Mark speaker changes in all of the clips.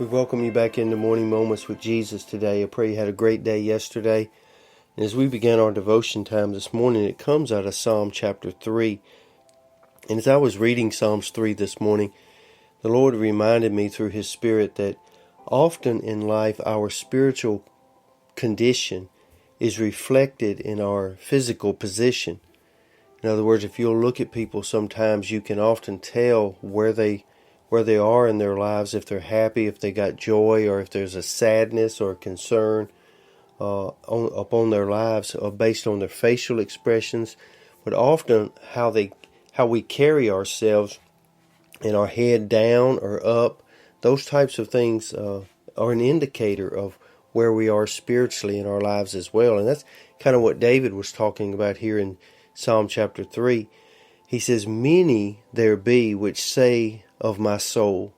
Speaker 1: We welcome you back into Morning Moments with Jesus today. I pray you had a great day yesterday. And as we begin our devotion time this morning, it comes out of Psalm chapter 3. And as I was reading Psalms 3 this morning, the Lord reminded me through His Spirit that often in life our spiritual condition is reflected in our physical position. In other words, if you'll look at people, sometimes you can often tell where they are in their lives, if they're happy, if they got joy, or if there's a sadness or a concern upon their lives based on their facial expressions, but often how we carry ourselves and our head down or up. Those types of things are an indicator of where we are spiritually in our lives as well. And that's kind of what David was talking about here in Psalm chapter 3. He says, "Many there be which say of my soul,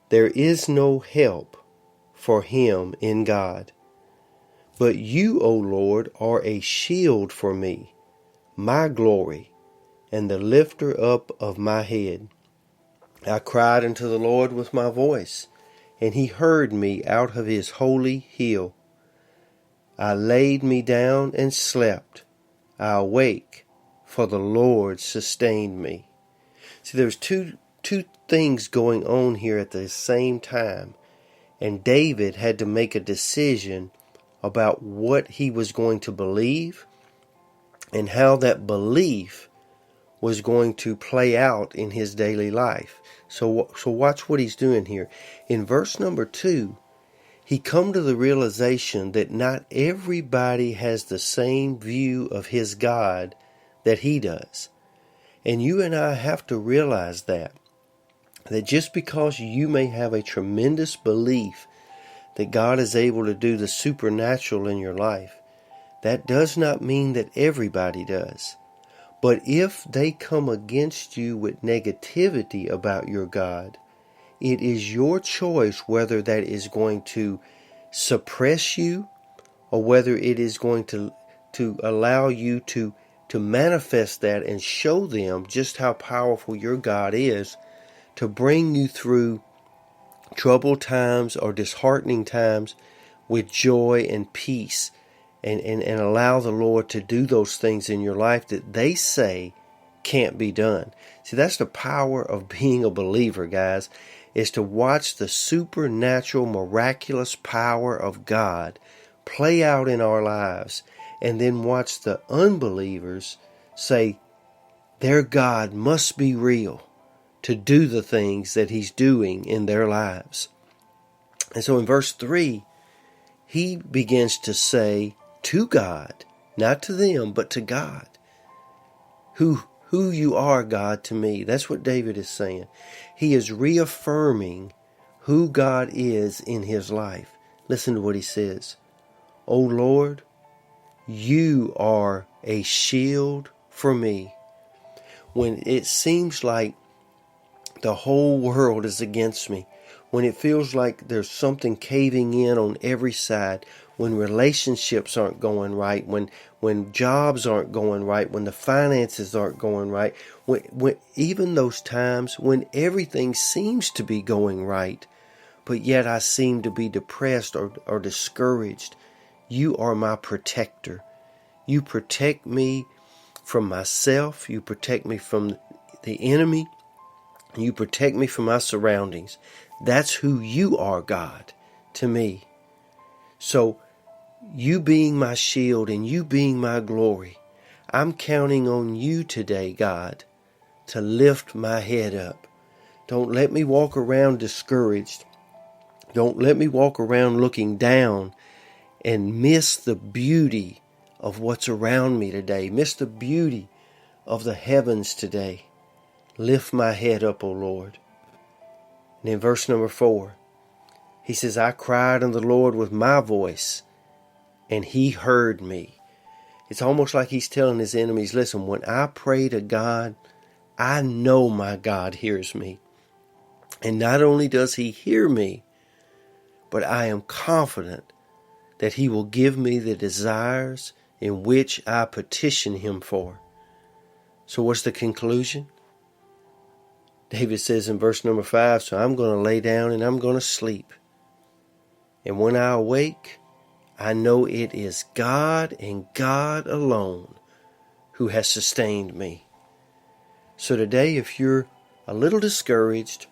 Speaker 1: there is no help for him in God. But you, O Lord, are a shield for me, my glory, and the lifter up of my head. I cried unto the Lord with my voice, and he heard me out of his holy hill. I laid me down and slept. I awake, for the Lord sustained me." See, there's two things going on here at the same time. And David had to make a decision about what he was going to believe and how that belief was going to play out in his daily life. So watch what he's doing here. In verse number 2, he come to the realization that not everybody has the same view of his God that he does. And you and I have to realize that just because you may have a tremendous belief that God is able to do the supernatural in your life, that does not mean that everybody does. But if they come against you with negativity about your God, it is your choice whether that is going to suppress you or whether it is going to allow you to manifest that and show them just how powerful your God is to bring you through troubled times or disheartening times with joy and peace, and allow the Lord to do those things in your life that they say can't be done. See, that's the power of being a believer, guys, is to watch the supernatural, miraculous power of God play out in our lives, and then watch the unbelievers say their God must be real to do the things that he's doing in their lives. And so in verse 3, he begins to say to God, not to them, but to God, who you are, God, to me. That's what David is saying. He is reaffirming who God is in his life. Listen to what he says. "O Lord, you are a shield for me." When it seems like the whole world is against me, when it feels like there's something caving in on every side, when relationships aren't going right, when jobs aren't going right, when the finances aren't going right, when even those times when everything seems to be going right, but yet I seem to be depressed or discouraged, you are my protector. You protect me from myself. You protect me from the enemy. You protect me from my surroundings. That's who you are, God, to me. So, you being my shield and you being my glory, I'm counting on you today, God, to lift my head up. Don't let me walk around discouraged. Don't let me walk around looking down and miss the beauty of what's around me today. Miss the beauty of the heavens today. Lift my head up, O Lord. And in verse number 4, he says, "I cried unto the Lord with my voice, and he heard me." It's almost like he's telling his enemies, listen, when I pray to God, I know my God hears me. And not only does he hear me, but I am confident that he will give me the desires in which I petition him for. So what's the conclusion? David says in verse number 5, "So I'm going to lay down and I'm going to sleep. And when I awake, I know it is God and God alone who has sustained me. So today, if you're a little discouraged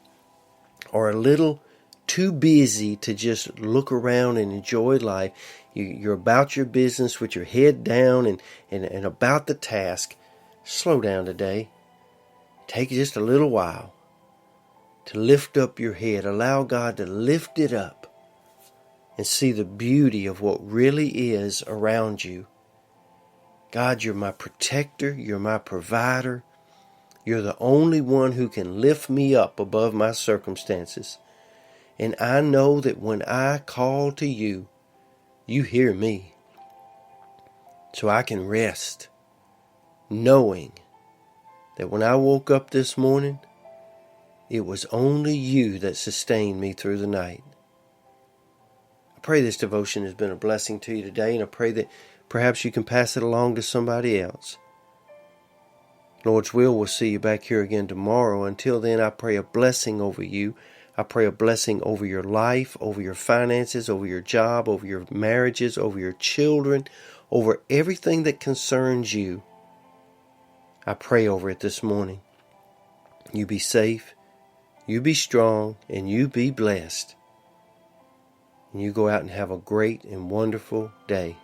Speaker 1: or a little too busy to just look around and enjoy life, you're about your business with your head down and about the task, slow down today. Take just a little while to lift up your head. Allow God to lift it up and see the beauty of what really is around you. God, you're my protector. You're my provider. You're the only one who can lift me up above my circumstances. And I know that when I call to you, you hear me. So I can rest, knowing that when I woke up this morning, it was only you that sustained me through the night. I pray this devotion has been a blessing to you today, and I pray that perhaps you can pass it along to somebody else. Lord's will, we'll see you back here again tomorrow. Until then, I pray a blessing over you. I pray a blessing over your life, over your finances, over your job, over your marriages, over your children, over everything that concerns you. I pray over it this morning. You be safe, you be strong, and you be blessed. And you go out and have a great and wonderful day.